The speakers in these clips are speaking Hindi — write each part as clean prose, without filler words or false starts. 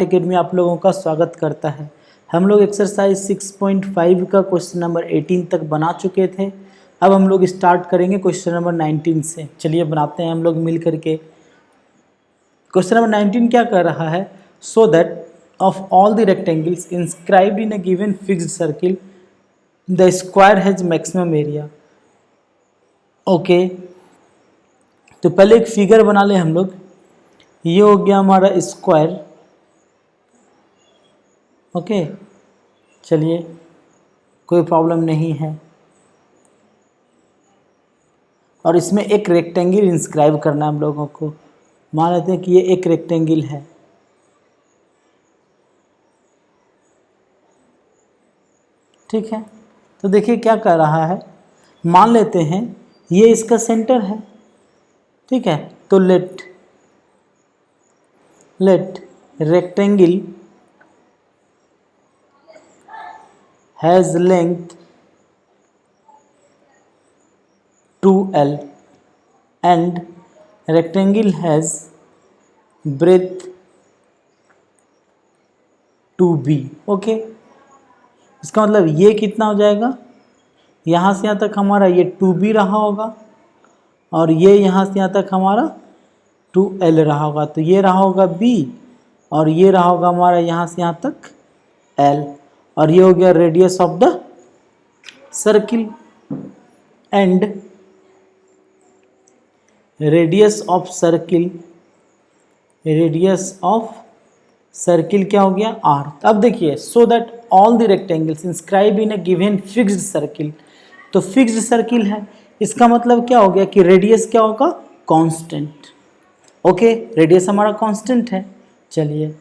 एकेडमी आप लोगों का स्वागत करता है। हम लोग एक्सरसाइज 6.5 का क्वेश्चन नंबर 18 तक बना चुके थे। अब हम लोग स्टार्ट करेंगे क्वेश्चन नंबर 19 से। चलिए बनाते हैं हम लोग मिल करके। क्वेश्चन नंबर 19 क्या कर रहा है? So that of all the rectangles inscribed in a given fixed circle the square has maximum area. Okay, तो पहले एक फिगर बना ले हम लोग। ये हो गया हमारा स्क्वायर। ओके, चलिए कोई प्रॉब्लम नहीं है। और इसमें एक रेक्टेंगल इंस्क्राइब करना है हम लोगों को। मान लेते हैं कि ये एक रेक्टेंगल है। ठीक है, तो देखिए क्या कर रहा है। मान लेते हैं ये इसका सेंटर है। ठीक है, तो let rectangle has length 2L and rectangle has breadth 2B। Okay, इसका मतलब ये कितना हो जाएगा? यहाँ से यहाँ तक हमारा ये 2B रहा होगा और ये यहाँ से यहाँ तक हमारा 2L रहा होगा। तो ये रहा होगा B और ये रहा होगा हमारा यहाँ से यहाँ तक L, और ये हो गया radius of the circle. And radius of circle क्या हो गया? R। अब देखिए, so that all the rectangles inscribe in a given fixed circle. तो फिक्स्ड सर्किल है, इसका मतलब क्या हो गया कि रेडियस क्या होगा? कांस्टेंट। ओके, रेडियस हमारा कांस्टेंट है। चलिए,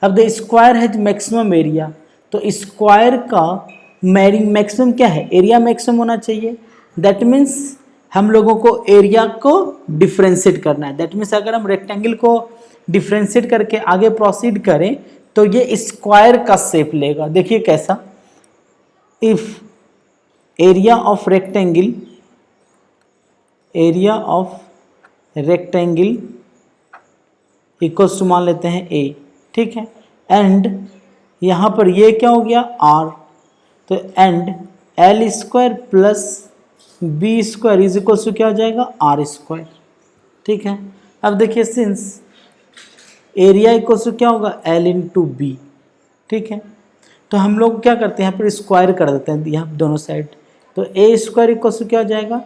अब the square has maximum area. तो स्क्वायर का मैक्सिमम क्या है? एरिया मैक्सिमम होना चाहिए। दैट मीन्स हम लोगों को एरिया को डिफ्रेंशिएट करना है। दैट मीन्स अगर हम रेक्टेंगल को डिफ्रेंशिएट करके आगे प्रोसीड करें तो ये स्क्वायर का शेप लेगा। देखिए कैसा। If area of rectangle equals to मान लेते हैं A। ठीक है, एंड यहाँ पर ये क्या हो गया? R। तो and L square plus B square is equals to क्या हो जाएगा? R square. ठीक है, अब देखिए सिंस एरिया इक्वल्स टू क्या होगा? L into B। ठीक है, तो हम लोग क्या करते हैं, यहाँ पर स्क्वायर कर देते हैं यहाँ दोनों साइड। तो A स्क्वायर इक्वल्स टू क्या हो जाएगा?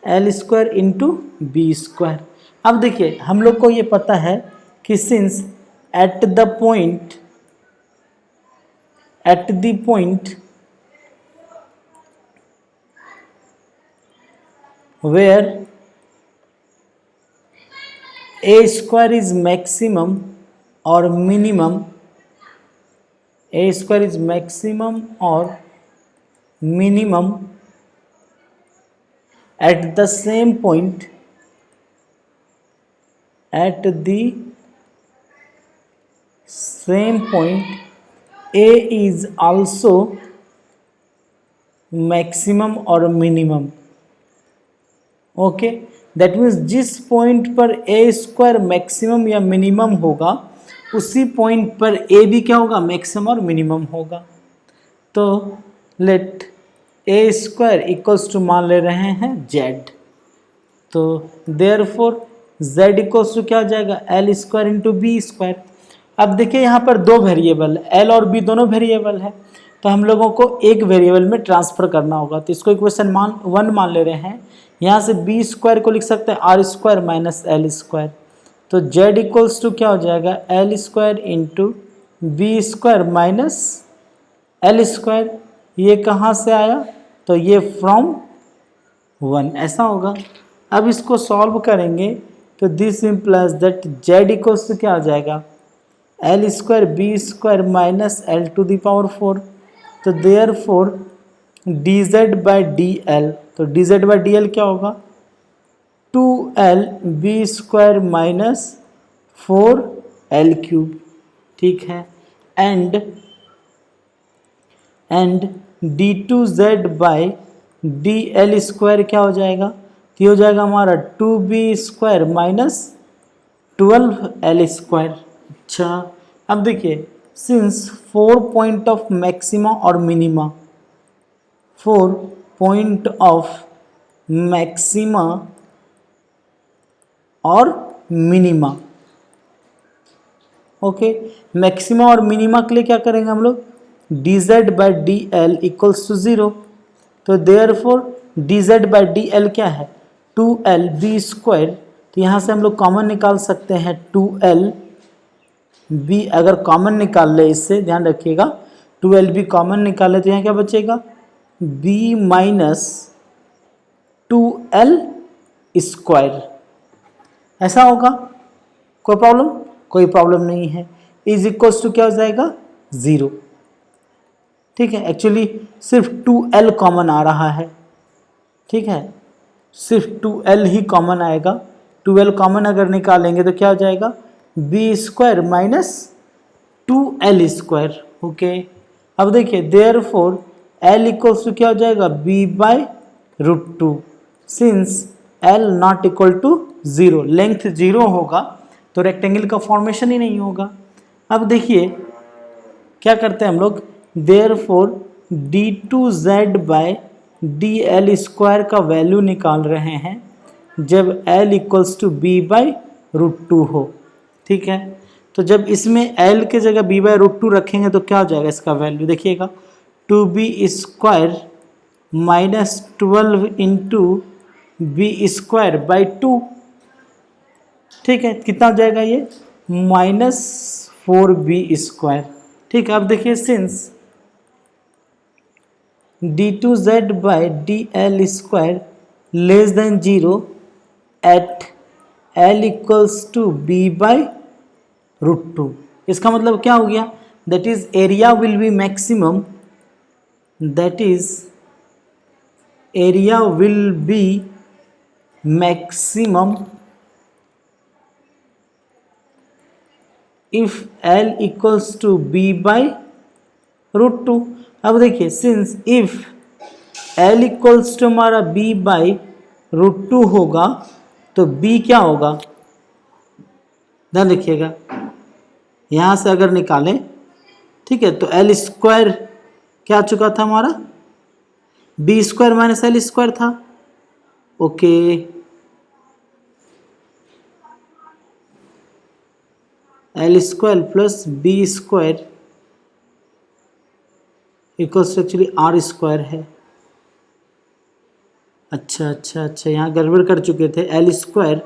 L square into B square. अब देखिए हम लोग को ये पता है कि since at the point where A square is maximum or minimum, A square is maximum or minimum at the same point, A is also maximum or minimum। Okay, that means जिस पॉइंट पर ए स्क्वायर मैक्सिमम या मिनिमम होगा उसी पॉइंट पर ए भी क्या होगा? मैक्सिमम और मिनिमम होगा। तो let A square equals to मान ले रहे हैं जेड। तो देयरफॉर जेड इक्वल्स टू क्या हो जाएगा? L square into B square. अब देखिए यहाँ पर दो वेरिएबल, एल और बी दोनों वेरिएबल है, तो हम लोगों को एक वेरिएबल में ट्रांसफर करना होगा। तो इसको इक्वेशन 1 मान ले रहे हैं। यहाँ से बी स्क्वायर को लिख सकते हैं R square minus L square. तो जेड इक्वल्स टू क्या हो जाएगा? L square into B square minus L square. ये कहाँ से आया? तो ये फ्रॉम 1 ऐसा होगा। अब इसको सॉल्व करेंगे तो this implies that Z equals to क्या हो जाएगा? L square B square minus L to the power 4। तो therefore D Z by D L, तो D Z by D L क्या होगा? 2L B square minus 4L cube. ठीक है, and D two Z by D L square क्या हो जाएगा? तो ये हो जाएगा हमारा 2B square minus 12L square. अच्छा, अब देखिए सिंस 4 पॉइंट ऑफ मैक्सिमा और मिनिमा, 4 पॉइंट ऑफ मैक्सिमा और मिनिमा, ओके। मैक्सिमा और मिनिमा के लिए क्या करेंगे हम लोग, dz by D L equals to 0। तो therefore dz by D L क्या है, 2l बी स्क्वायर। तो यहाँ से हम लोग कॉमन निकाल सकते हैं 2l बी, अगर कॉमन निकाल ले, इससे ध्यान रखिएगा 2l बी कॉमन निकाले तो यहाँ क्या बचेगा, b माइनस 2l स्क्वायर, ऐसा होगा। कोई प्रॉब्लम, कोई प्रॉब्लम नहीं है। इज इक्वल्स टू क्या हो जाएगा, 0। ठीक है, एक्चुअली सिर्फ 2l कॉमन आ रहा है, ठीक है, सिर्फ 2l ही कॉमन आएगा। 2l कॉमन अगर निकालेंगे तो क्या हो जाएगा, B square minus 2l square, okay. अब देखिए देयरफॉर l इक्वल्स टू क्या हो जाएगा, b by root 2, since l not equal to 0, length 0 होगा तो रेक्टेंगल का फॉर्मेशन ही नहीं होगा। अब देखिए क्या करते हैं हम लोग, therefore d2z by D L square का वैल्यू निकाल रहे हैं जब l equals to B by root 2 हो, ठीक है। तो जब इसमें l के जगह b बाई रूट 2 रखेंगे तो क्या हो जाएगा इसका वैल्यू, देखिएगा 2b square minus 12 into B square by 2, ठीक है, कितना हो जाएगा ये, माइनस 4b स्क्वायर, ठीक है। अब देखिए since d2z by D L square less than 0 at l equals to b by root 2, इसका मतलब क्या हो गया, that is area will be maximum, that is area will be maximum if l equals to b by root 2। अब देखिए since if l equals to हमारा b बाई रूट 2 होगा तो b क्या होगा, ध्यान रखिएगा, यहाँ से अगर निकालें, ठीक है, तो l स्क्वायर क्या आ चुका था हमारा, b square minus l square था, okay. l square plus b square equals actually r square है। अच्छा अच्छा अच्छा, यहाँ गड़बड़ कर चुके थे, l स्क्वायर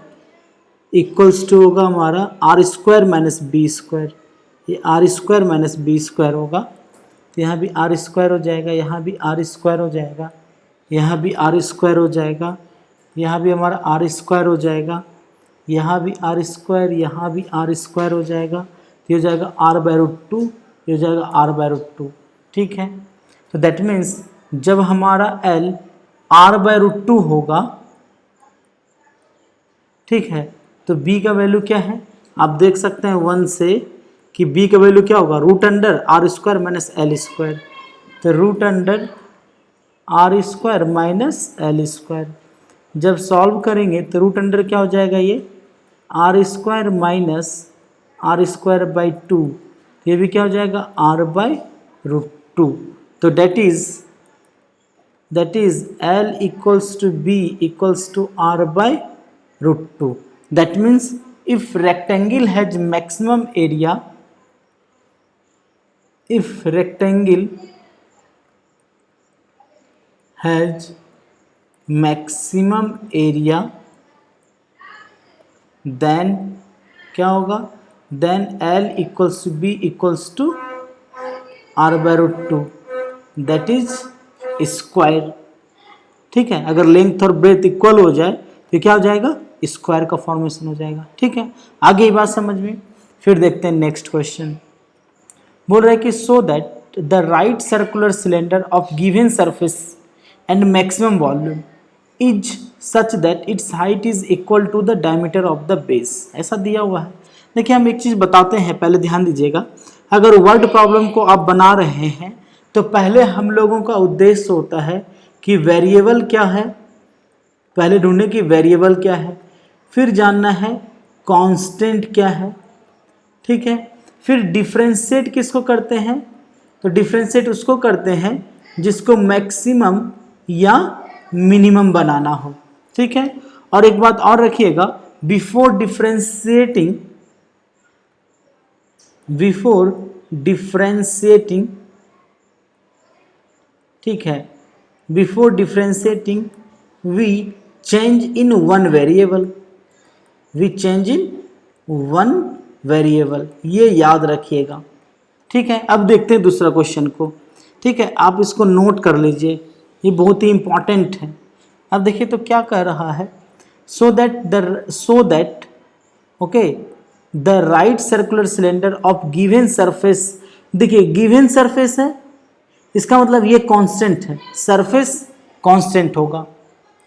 इक्वल्स टू होगा हमारा r square minus b square, ये r square minus b square होगा, तो यहाँ भी r स्क्वायर हो जाएगा, यहाँ भी r स्क्वायर हो जाएगा, यहाँ भी r स्क्वायर हो जाएगा, यहाँ भी हमारा r स्क्वायर हो जाएगा, यहाँ भी r स्क्वायर, यहाँ भी r स्क्वायर हो जाएगा, ये हो जाएगा r बाई रूट 2, ये हो जाएगा r बाई रूट 2, ठीक है। तो दैट मीन्स जब हमारा l r बाई रूट 2 होगा, ठीक है, तो b का वैल्यू क्या है, आप देख सकते हैं 1 से कि b का वैल्यू क्या होगा, root under r square minus l square, तो root under r square minus l square. जब सॉल्व करेंगे तो रूट अंडर क्या हो जाएगा, ये r square minus r square by 2, ये भी क्या हो जाएगा, r बाई रूट 2। तो that is l equals to b equals to r by root 2। That means if rectangle has maximum area, if rectangle has maximum area then क्या होगा, then L equals to B equals to R by root 2, that is square, ठीक है। अगर लेंथ और ब्रेथ इक्वल हो जाए तो क्या हो जाएगा, स्क्वायर का फॉर्मेशन हो जाएगा, ठीक है। आगे ये बात समझ में, फिर देखते हैं नेक्स्ट क्वेश्चन। बोल रहे हैं कि so that the right circular cylinder of given surface and maximum volume is such that its height is equal to the diameter of the base, ऐसा दिया हुआ है। देखिए हम एक चीज़ बताते हैं, पहले ध्यान दीजिएगा, अगर वर्ड प्रॉब्लम को आप बना रहे हैं तो पहले हम लोगों का उद्देश्य होता है कि वेरिएबल क्या है, पहले ढूंढने की वेरिएबल क्या है, फिर जानना है कांस्टेंट क्या है, ठीक है। फिर डिफ्रेंशिएट किसको करते हैं, तो डिफ्रेंशिएट उसको करते हैं जिसको मैक्सिमम या मिनिमम बनाना हो, ठीक है। और एक बात और रखिएगा, बिफोर डिफ्रेंशिएटिंग ठीक है, before differentiating we change in one variable, ये याद रखिएगा, ठीक है। अब देखते हैं दूसरा क्वेश्चन को, ठीक है, आप इसको नोट कर लीजिए, ये बहुत ही इंपॉर्टेंट है। अब देखिए तो क्या कह रहा है, so that okay the right circular cylinder of given surface, देखिए गिवन सरफेस है, इसका मतलब ये कांस्टेंट है, सरफेस कांस्टेंट होगा,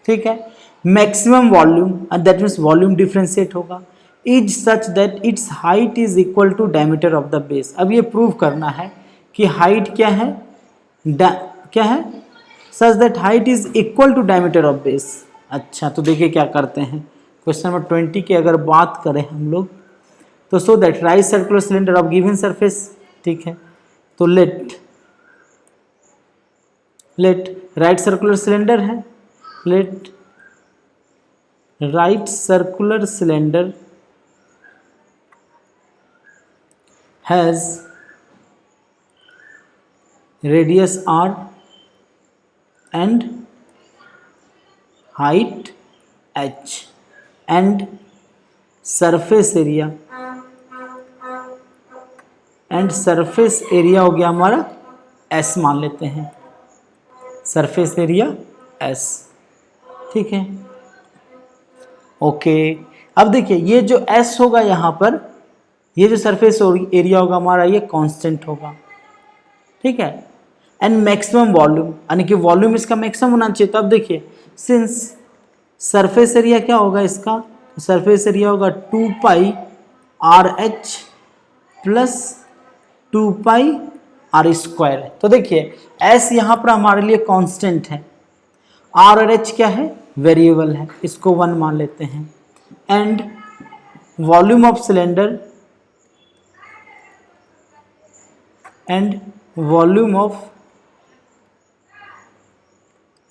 ठीक है। Maximum volume, that means volume differentiate होगा, is such that its height is equal to diameter of the base. अब ये प्रूव करना है कि हाइट क्या है, क्या है, such that height is equal to diameter of base. अच्छा, तो देखिए क्या करते हैं, क्वेश्चन नंबर 20 की अगर बात करें हम लोग, तो so that right circular cylinder of given surface, ठीक है, तो लेट राइट सर्कुलर सिलेंडर है, let right circular cylinder has radius r and height h and surface area हो गया हमारा s, मान लेते हैं सरफेस एरिया s, ठीक है, ओके। अब देखिए ये जो s होगा यहाँ पर, ये जो सरफेस एरिया होगा हमारा, ये कांस्टेंट होगा, ठीक है। एंड मैक्सिमम वॉल्यूम, यानी कि वॉल्यूम इसका मैक्सिमम होना चाहिए। तो अब देखिए सिंस सरफेस एरिया क्या होगा इसका, सरफेस एरिया होगा 2 pi R H plus 2 pi are square. तो देखिए एस यहाँ पर हमारे लिए कांस्टेंट है, आर और एच क्या है, वेरिएबल है, इसको 1 मान लेते हैं। And volume of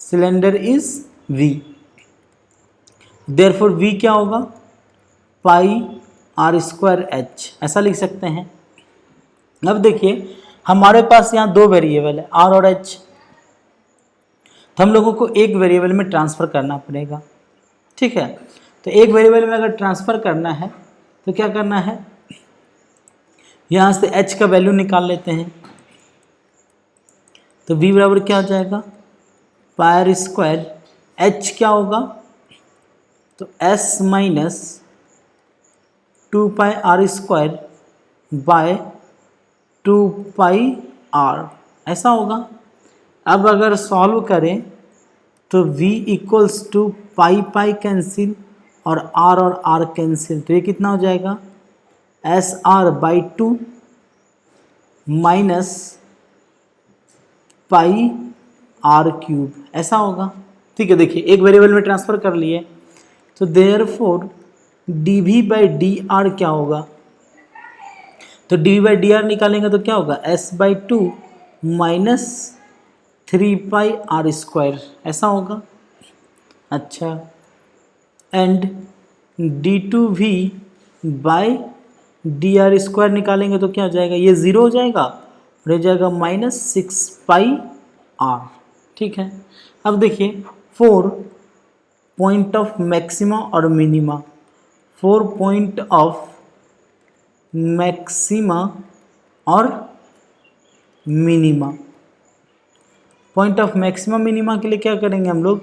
cylinder is V, therefore V क्या होगा, पाई आर स्क्वायर एच, ऐसा लिख सकते हैं। अब देखिए हमारे पास यहाँ 2 वेरिएबल है, R और H, तो हम लोगों को एक वेरिएबल में ट्रांसफ़र करना पड़ेगा, ठीक है। तो एक वेरिएबल में अगर ट्रांसफ़र करना है तो क्या करना है, यहाँ से H का वैल्यू निकाल लेते हैं, तो V बराबर क्या हो जाएगा, पाई आर स्क्वायर, H क्या होगा, तो S minus 2 pi are square by 2 pi r, ऐसा होगा। अब अगर सॉल्व करें तो V equals to pi cancel और R कैंसिल, तो ये कितना हो जाएगा, SR by 2 minus pi r cube, ऐसा होगा, ठीक है। देखिए एक वेरिएबल में ट्रांसफ़र कर लिए, तो देयरफॉर dV बाई dr क्या होगा, तो dV बाई dr निकालेंगे तो क्या होगा, S by 2 minus 3 pi are square, ऐसा होगा। अच्छा, and d2v by dr square निकालेंगे तो क्या हो जाएगा, ये 0 हो जाएगा, रह जाएगा माइनस 6 पाई आर, ठीक है। अब देखिए 4 पॉइंट ऑफ मैक्सिमा और मिनिमा, 4 पॉइंट ऑफ मैक्सिमा और minima, point of maxima minima के लिए क्या करेंगे हम लोग,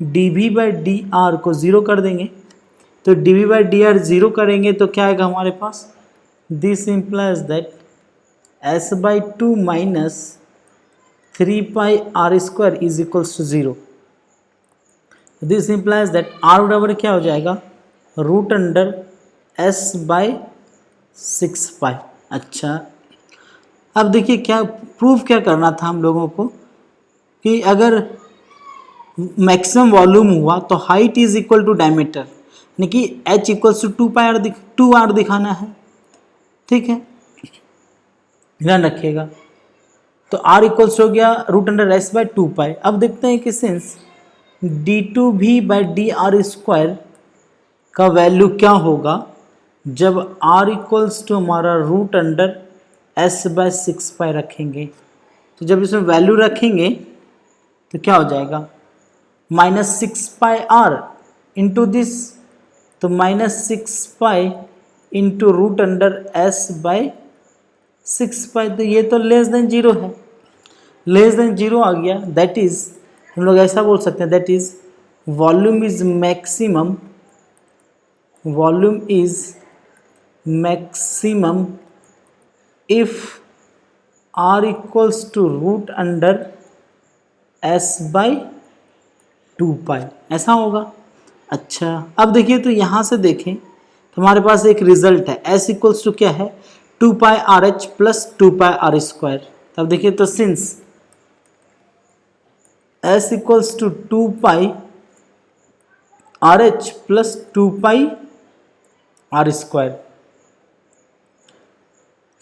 dV बाई डी आर को 0 कर देंगे, तो dV बाई डी आर 0 करेंगे तो क्या आएगा हमारे पास, this implies that S by 2 minus 3 pi are square is equals to 0, this implies that R बराबर क्या हो जाएगा, root under S by 6 pi. अच्छा, अब देखिए क्या प्रूफ क्या करना था हम लोगों को, कि अगर मैक्सिमम वॉल्यूम हुआ तो height is equal to diameter, यानी कि H इक्वल्स टू 2 आर दिखाना है, ठीक है। ध्यान रखिएगा। तो r इक्वल्स हो गया रूट अंडर एस बाय 2 पाई। अब देखते हैं कि since d2v by d r square का वैल्यू क्या होगा जब r इक्वल्स टू हमारा रूट अंडर एस बाय 6 पाई रखेंगे। तो जब इसमें वैल्यू रखेंगे तो क्या हो जाएगा, -6 पाई r इंटू दिस, तो -6 pi into root under s by 6 pi. तो ये तो लेस देन जीरो है, लेस देन जीरो आ गया। दैट इज हम लोग ऐसा बोल सकते हैं, that is volume is maximum, volume is maximum if r equals to root under s by 2 pi, ऐसा होगा। अच्छा अब देखिए, तो यहाँ से देखें तो हमारे पास एक रिजल्ट है, s इक्वल्स टू क्या है 2 pi RH plus 2 pi r square. अब देखिए, तो since s equals to 2 pi RH plus 2 pi r square,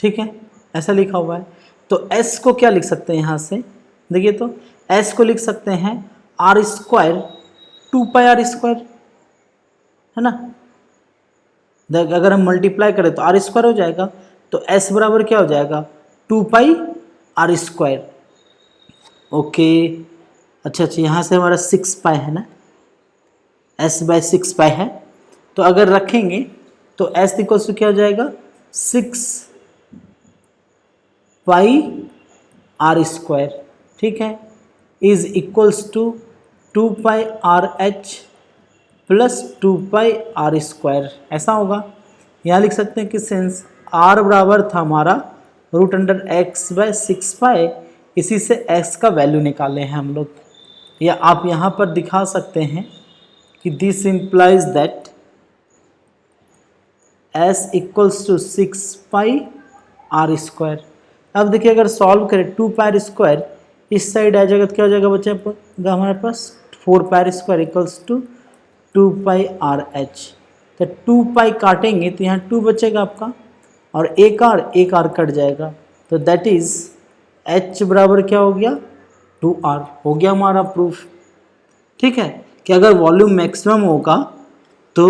ठीक है, ऐसा लिखा हुआ है। तो s को क्या लिख सकते हैं यहाँ से, देखिए तो s को लिख सकते हैं r square 2 pi r square, है ना। अगर हम मल्टीप्लाई करें तो r स्क्वायर हो जाएगा, तो s बराबर क्या हो जाएगा 2 पाई r स्क्वायर। ओके, अच्छा, यहाँ से हमारा 6 पाई है ना, s बाय 6 पाई है। तो अगर रखेंगे तो s इक्वल्स टू क्या हो जाएगा 6 पाई r स्क्वायर, ठीक है, is equals to 2 pi RH plus 2 pi r square, ऐसा होगा। यहाँ लिख सकते हैं कि सिंस r बराबर था हमारा रूट अंडर x बाय 6 पाई, इसी से x का वैल्यू निकाले हैं हम लोग। या आप यहाँ पर दिखा सकते हैं कि this implies that s equals to 6 pi r square. अब देखिए, अगर सॉल्व करें 2 पाई स्क्वायर इस साइड आ जाएगा तो क्या हो जाएगा बच्चे हमारे पास 4 pi square equals to 2 pi RH। तो 2 पाई काटेंगे तो यहाँ 2 बचेगा आपका, और एक r कट जाएगा, तो दैट इज h बराबर क्या हो गया 2r, हो गया हमारा प्रूफ। ठीक है, कि अगर वॉल्यूम मैक्सिमम होगा तो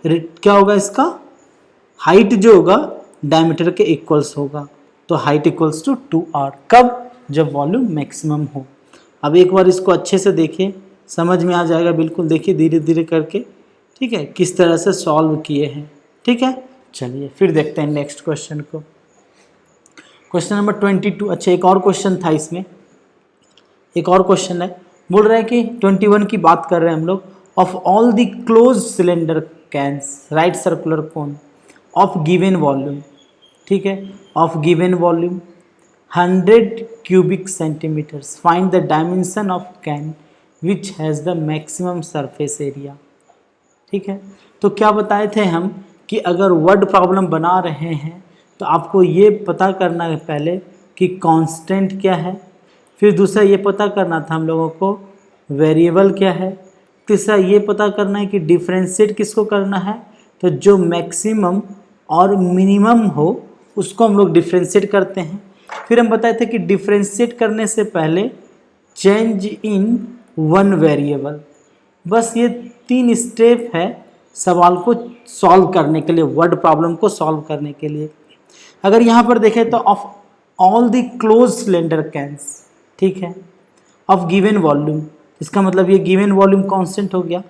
क्या होगा, इसका हाइट जो होगा डायमीटर के इक्वल्स होगा, तो हाइट इक्वल्स टू 2r, कब, जब वॉल्यूम मैक्सिमम हो। अब एक बार इसको अच्छे से देखिए, समझ में आ जाएगा बिल्कुल, देखिए धीरे धीरे करके, ठीक है, किस तरह से सॉल्व किए हैं। ठीक है, चलिए फिर देखते हैं नेक्स्ट क्वेश्चन को, क्वेश्चन नंबर 22। अच्छा, एक और क्वेश्चन था इसमें, एक और क्वेश्चन है, बोल रहा है कि 21 की बात कर रहे हैं हम लोग। Of all the close cylinder cans right circular cone of given volume, ठीक है, of given volume 100 cubic centimetres, find the dimension of can which has the maximum surface area. ठीक है, तो क्या बताए थे हम कि अगर वर्ड प्रॉब्लम बना रहे हैं तो आपको ये पता करना है पहले कि कांस्टेंट क्या है, फिर दूसरा ये पता करना था हम लोगों को वेरिएबल क्या है, तीसरा ये पता करना है कि डिफ्रेंशिएट किसको करना है, तो जो मैक्सिमम और मिनिमम हो उसको हम लोग डिफ्रेंशिएट करते हैं। फिर हम बताए थे कि डिफ्रेंशिएट करने से पहले चेंज इन वन वेरिएबल। बस ये 3 स्टेप है सवाल को सॉल्व करने के लिए, वर्ड प्रॉब्लम को सॉल्व करने के लिए। अगर यहाँ पर देखें तो of all the close cylinder cans, ठीक है, ऑफ गिवन वॉल्यूम, इसका मतलब ये गिवन वॉल्यूम कांस्टेंट हो गया।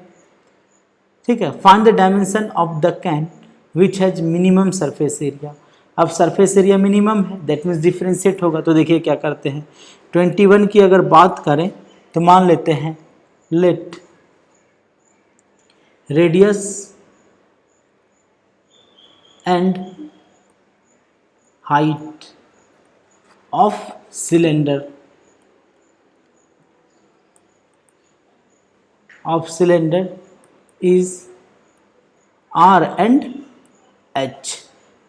ठीक है, find the dimension of the can which has minimum surface area. अब सरफेस एरिया मिनिमम है, दैट मीन्स डिफ्रेंशिएट होगा। तो देखिए क्या करते हैं, 21 की अगर बात करें तो मान लेते हैं let radius and height of cylinder is R and H।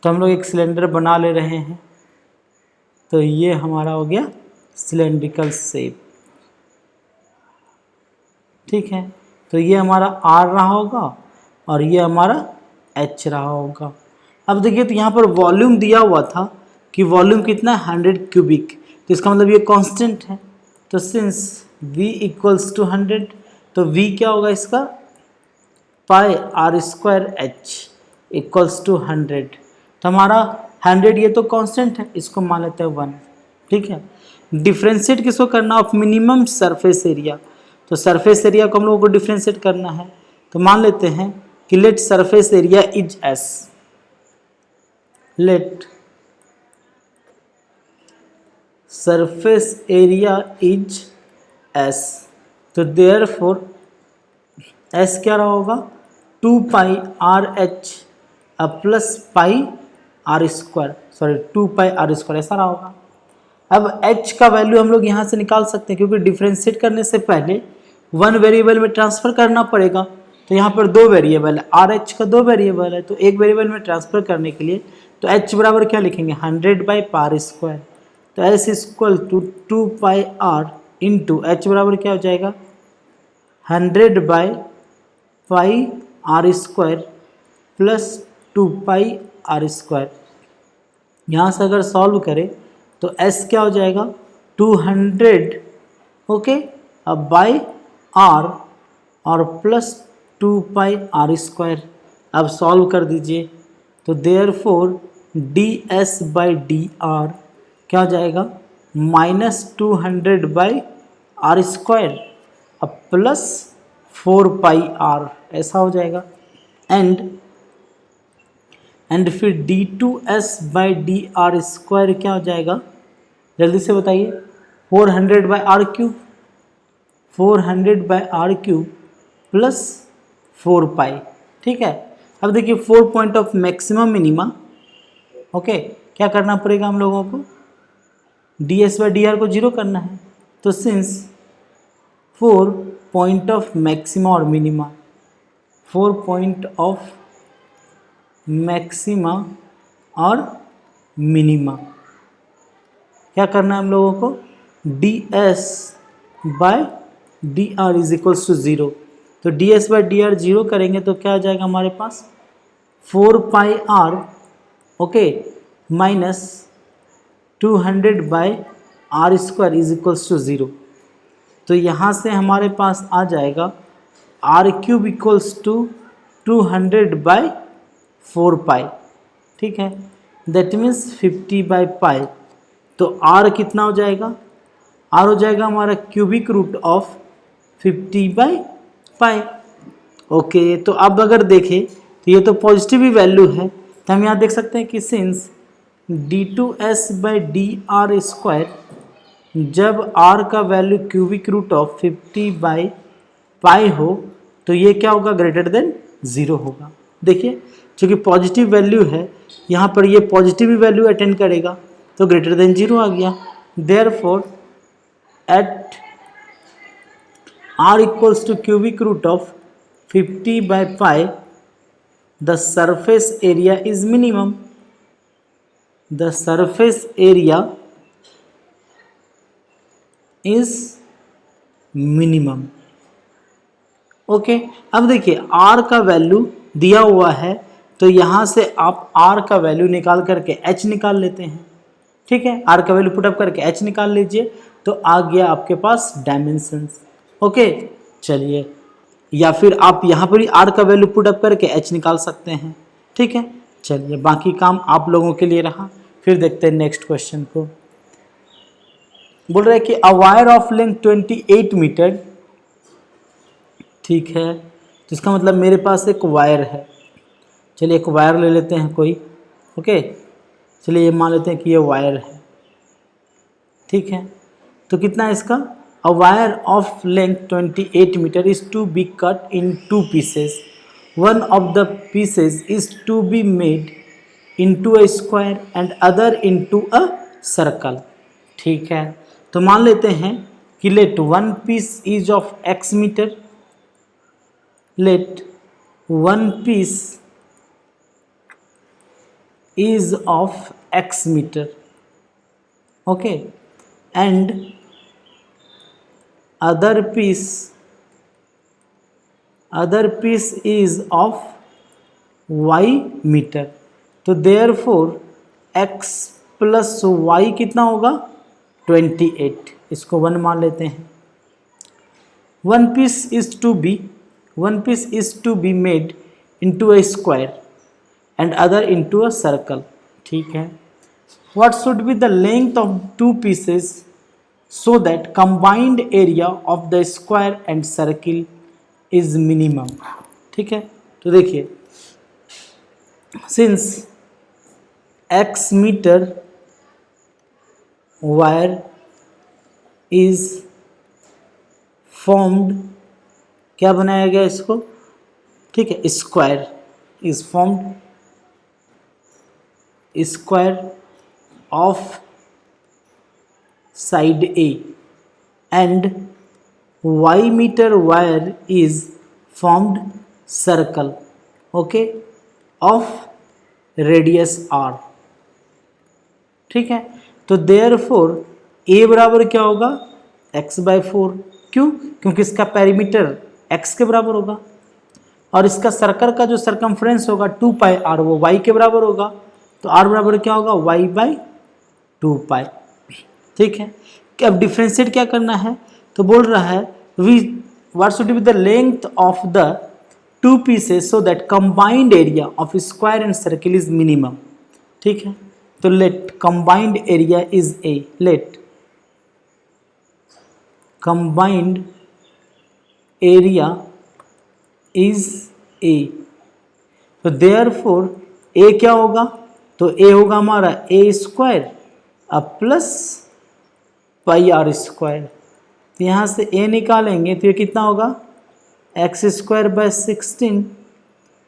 तो हम लोग एक सिलेंडर बना ले रहे हैं, तो ये हमारा हो गया सिलेंड्रिकल शेप। ठीक है, तो ये हमारा R रहा होगा और ये हमारा H रहा होगा। अब देखिए, तो यहाँ पर वॉल्यूम दिया हुआ था कि वॉल्यूम कितना 100 क्यूबिक, तो इसका मतलब ये कांस्टेंट है। तो सिंस v इक्वल्स टू 100, तो v क्या होगा इसका pi are square H equals to 100। तो हमारा 100 ये तो कांस्टेंट है, इसको मान लेते हैं 1। ठीक है, डिफ्रेंशिएट किसको करना, ऑफ मिनिमम सरफेस एरिया। तो सरफेस एरिया को हम लोगों को डिफ्रेंशिएट करना है, तो मान लेते हैं कि let surface area is S, let surface area is S. तो देयरफॉर एस क्या रहा होगा 2 pi R H plus pi are square, sorry 2 pi are square, ऐसा रहा होगा। अब h का वैल्यू हम लोग यहाँ से निकाल सकते हैं, क्योंकि डिफ्रेंशिएट करने से पहले वन वेरिएबल में ट्रांसफर करना पड़ेगा। तो यहाँ पर दो वेरिएबल है, आर एच का दो वेरिएबल है, तो एक वेरिएबल में ट्रांसफर करने के लिए तो h बराबर क्या लिखेंगे 100 बाई पार स्क्वायर। तो s equal to 2 pi r into h बराबर क्या हो जाएगा 100 by pi are square plus 2 pi are square. यहाँ से अगर सॉल्व करें तो s क्या हो जाएगा 200 ओके अब बाई r और प्लस 2 पाई आर स्क्वायर। अब सॉल्व कर दीजिए, तो therefore ds by d are क्या हो जाएगा -200 बाई आर स्क्वायर अब प्लस 4 पाई आर, ऐसा हो जाएगा। एंड फिर d2s by d r square क्या हो जाएगा, जल्दी से बताइए 400 by r cube, 400 by r cube plus 4 pi. ठीक है, अब देखिए 4 point of maximum minima, okay क्या करना पड़ेगा हम लोगों को ds बाई डी आर को 0 करना है। तो सिंस 4 पॉइंट ऑफ मैक्सिमा और मिनिमा, 4 पॉइंट ऑफ मैक्सिमा और मिनिमा क्या करना है हम लोगों को ds by d r is equals to 0। तो ds बाय डी आर 0 करेंगे तो क्या आ जाएगा हमारे पास 4 pi R okay minus 200 by R square is equals to 0। तो यहाँ से हमारे पास आ जाएगा R cube equals to 200 by 4 pi. ठीक है, दैट मीन्स 50 बाई पाई। तो r कितना हो जाएगा, r हो जाएगा हमारा cubic root of 50 by pi. Okay, तो अब अगर देखें तो ये तो पॉजिटिव ही वैल्यू है, तो हम यहाँ देख सकते हैं कि since d2s by d r square जब r का value cubic root of 50 by pi हो तो ये क्या होगा ग्रेटर देन 0 होगा। देखिए चूँकि पॉजिटिव वैल्यू है यहाँ पर ये पॉजिटिव ही वैल्यू अटेंड करेगा तो ग्रेटर देन 0 आ गया। Therefore at r equals to cubic root of 50 by pi the surface area is minimum, the surface area is minimum. Okay, अब देखिए r का वैल्यू दिया हुआ है तो यहाँ से आप r का वैल्यू निकाल करके h निकाल लेते हैं। ठीक है, r का वैल्यू पुटअप करके h निकाल लीजिए तो आ गया आपके पास डायमेंशंस। ओके चलिए, या फिर आप यहाँ पर ही r का वैल्यू पुटअप करके h निकाल सकते हैं। ठीक है, चलिए बाकी काम आप लोगों के लिए रहा। फिर देखते हैं नेक्स्ट क्वेश्चन को। बोल रहे हैं कि a wire of length 28 metre. ठीक है, तो इसका मतलब मेरे पास एक वायर है। चलिए एक वायर ले लेते हैं कोई। ओके चलिए ये मान लेते हैं कि ये वायर है। ठीक है, तो कितना है इसका a wire of length 28 metre is to be cut in 2 pieces, one of the pieces is to be made into a square and other into a circle. ठीक है, तो मान लेते हैं कि let one piece is of x metre, let one piece is of x meter, okay, and other piece is of y meter. तो therefore x प्लस वाई कितना होगा 28, इसको 1 मान लेते हैं। one piece is to be made into a square and other into a circle, ठीक है। what should be the length of two pieces so that combined area of the square and circle is minimum, ठीक है। तो देखिए since x metre wire is formed, क्या बनाया गया इसको, ठीक है, square is formed, square of side a and y metre wire is formed circle, okay, of radius r, ठीक है। तो देयरफॉर a बराबर क्या होगा x/4, क्यों, क्योंकि इसका पेरीमीटर x के बराबर होगा और इसका सर्कल का जो सरकमफ्रेंस होगा 2πr वो y के बराबर होगा, तो r बराबर क्या होगा y/2π, ठीक है। कि अब डिफ्रेंशिएट क्या करना है, तो बोल रहा है what should be the length of the two pieces so that combined area of square and circle is minimum, ठीक है। तो let combined area is a, let combined area is a, तो therefore a क्या होगा, तो a होगा हमारा a स्क्वायर अब प्लस पाई आर स्क्वायर, तो यहाँ से a निकालेंगे तो ये कितना होगा x²/16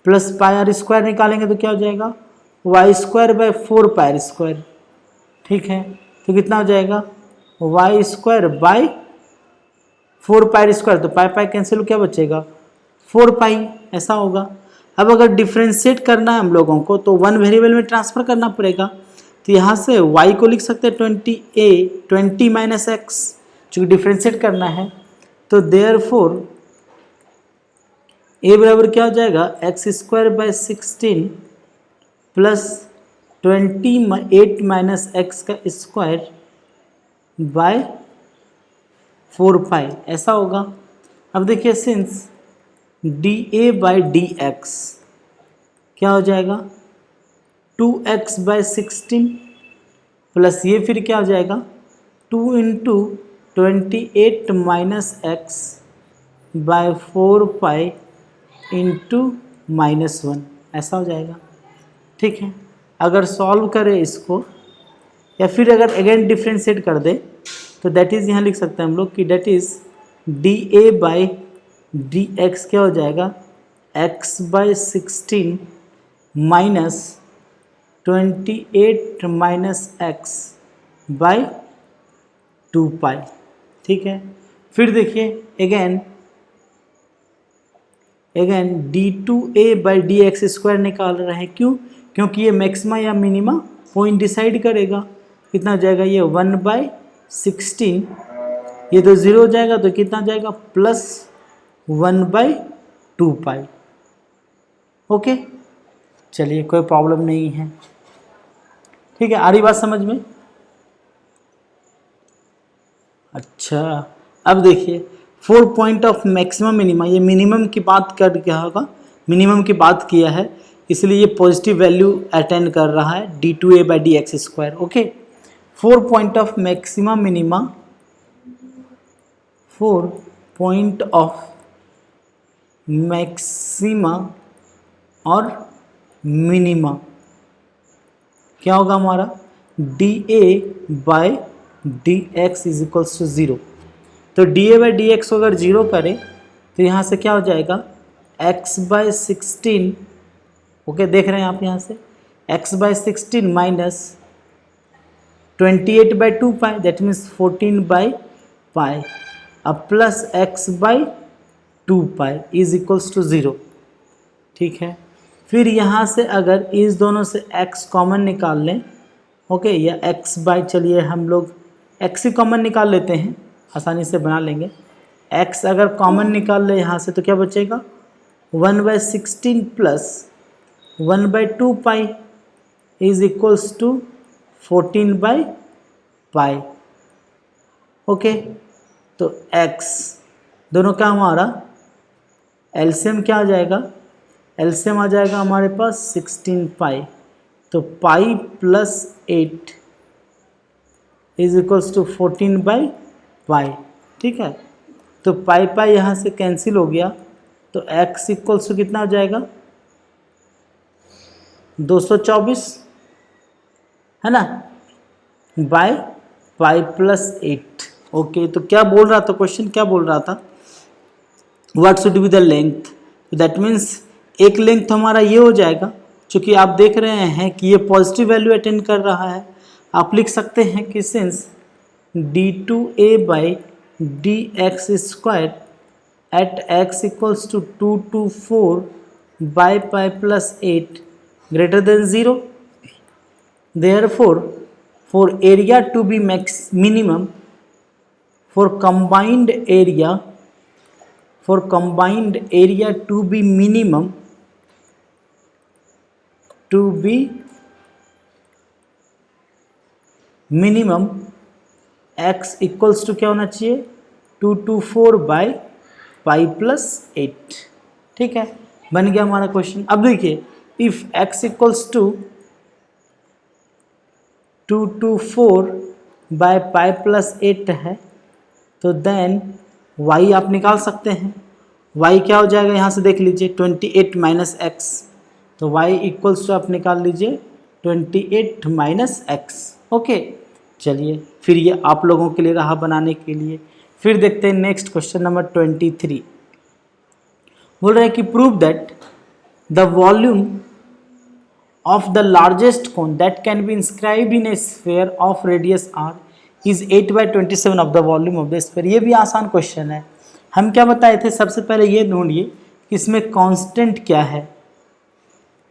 plus pi are square निकालेंगे तो क्या हो जाएगा y²/4πr², ठीक है। तो कितना हो जाएगा y²/4πr², तो पाई कैंसिल, क्या बचेगा 4π, ऐसा होगा। अब अगर डिफ्रेंशिएट करना है हम लोगों को तो वन वेरिएबल में ट्रांसफ़र करना पड़ेगा, तो यहाँ से y को लिख सकते हैं 20 - x, चूँकि डिफ्रेंशिएट करना है, तो देयरफॉर a बराबर क्या हो जाएगा x²/16 प्लस 28 - x का स्क्वायर बाय 4π, ऐसा होगा। अब देखिए सिंस dA/dx क्या हो जाएगा 2x/16 प्लस ये फिर क्या हो जाएगा 2 × 28 - x/4π × -1, ऐसा हो जाएगा, ठीक है। अगर सॉल्व करें इसको या फिर अगर अगेन डिफ्रेंशिएट कर दे तो दैट इज़ यहाँ लिख सकते हैं हम लोग कि दैट इज़ dA/dx क्या हो जाएगा x/16 माइनस 28 - x/2π, ठीक है। फिर देखिए अगेन d2A/dx² निकाल रहे हैं, क्यों, क्योंकि ये मैक्सिमा या मिनिमा पॉइंट डिसाइड करेगा। कितना हो जाएगा ये 1/16, ये तो 0 हो जाएगा तो कितना हो जाएगा प्लस 1/2π, ओके। चलिए कोई प्रॉब्लम नहीं है, ठीक है। आ रही बात समझ में? अच्छा अब देखिए 4 पॉइंट ऑफ मैक्सिमम मिनिमा, ये मिनिमम की बात कर क्या होगा, मिनिमम की बात किया है, इसलिए ये पॉजिटिव वैल्यू अटेंड कर रहा है d2A/dx², okay. 4 point of maximum minima, 4 point of maxima और मिनिमा क्या होगा हमारा dA/dx = 0। तो dA/dx को अगर 0 करें तो यहाँ से क्या हो जाएगा x/16, ओके, देख रहे हैं आप यहाँ से x/16 माइनस 28/2π दैट मीन्स 14/π अब प्लस x/2π = 0, ठीक है। फिर यहाँ से अगर इस दोनों से x कॉमन निकाल लें, ओके, या चलिए हम लोग x ही कॉमन निकाल लेते हैं, आसानी से बना लेंगे। x अगर कॉमन निकाल ले यहाँ से तो क्या बचेगा 1/16 प्लस 1/2π = 14/पाई। ओके, तो x दोनों का हमारा एलसीएम क्या आ जाएगा, एलसीएम आ जाएगा हमारे पास 16 पाई, तो pi plus 8 is equals to 14/पाई। ठीक है, तो पाई पाई यहाँ से कैंसिल हो गया, तो x इक्वल्स टू कितना हो जाएगा 224, है ना, बाय पाई प्लस 8। ओके, तो क्या बोल रहा था क्वेश्चन, क्या बोल रहा था, what should be the length, that means एक लेंथ हमारा ये हो जाएगा, क्योंकि आप देख रहे हैं कि ये पॉजिटिव वैल्यू अटेंड कर रहा है, आप लिख सकते हैं कि since d2a/dx² at x equals to 224/पाई+8 greater than 0, therefore for area to be minimum, for combined area to be minimum, x equals to क्या होना चाहिए 224/पाई+8। ठीक है, बन गया हमारा क्वेश्चन। अब देखिए, इफ x इक्वल्स टू 224/पाई+8 है, तो देन y आप निकाल सकते हैं, y क्या हो जाएगा यहाँ से देख लीजिए 28 माइनस एक्स, तो y इक्वल्स टू आप निकाल लीजिए 28 माइनस एक्स। ओके, चलिए फिर ये आप लोगों के लिए रहा बनाने के लिए। फिर देखते हैं नेक्स्ट क्वेश्चन नंबर 23। बोल रहे हैं कि prove that the volume of the largest cone that can be inscribed in a sphere of radius r is 8/27 of the volume of the sphere। ये भी आसान क्वेश्चन है। हम क्या बताए थे, सबसे पहले ये ढूंढिए कि इसमें कांस्टेंट क्या है।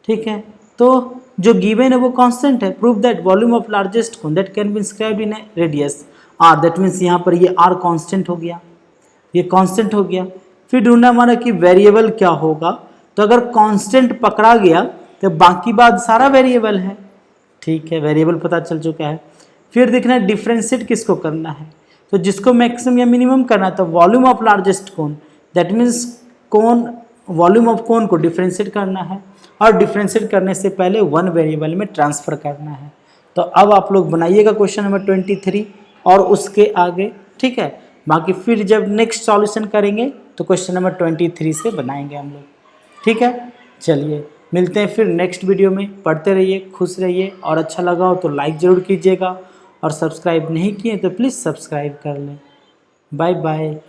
ठीक है, तो जो गिवन है वो कांस्टेंट है। Prove that volume of largest cone that can be inscribed in A radius r, that means यहाँ पर ये r कांस्टेंट हो गया, ये कांस्टेंट हो गया। फिर ढूंढना हमारा कि वेरिएबल क्या होगा, तो अगर कांस्टेंट पकड़ा गया तो बाकी बात सारा वेरिएबल है। ठीक है, वेरिएबल पता चल चुका है। फिर देखना है डिफ्रेंशिएट किसको करना है, तो जिसको मैक्सिमम या मिनिमम करना है, तो volume of largest cone, that means cone, volume of cone को डिफ्रेंशिएट करना है, और डिफ्रेंशिएट करने से पहले वन वेरिएबल में ट्रांसफ़र करना है। तो अब आप लोग बनाइएगा क्वेश्चन नंबर 23 और उसके आगे। ठीक है, बाकी फिर जब नेक्स्ट सॉल्यूशन करेंगे तो क्वेश्चन नंबर 23 से बनाएंगे हम लोग। ठीक है, चलिए मिलते हैं फिर नेक्स्ट वीडियो में। पढ़ते रहिए, खुश रहिए, और अच्छा लगा हो तो लाइक ज़रूर कीजिएगा, और सब्सक्राइब नहीं किए तो प्लीज़ सब्सक्राइब कर लें। Bye bye.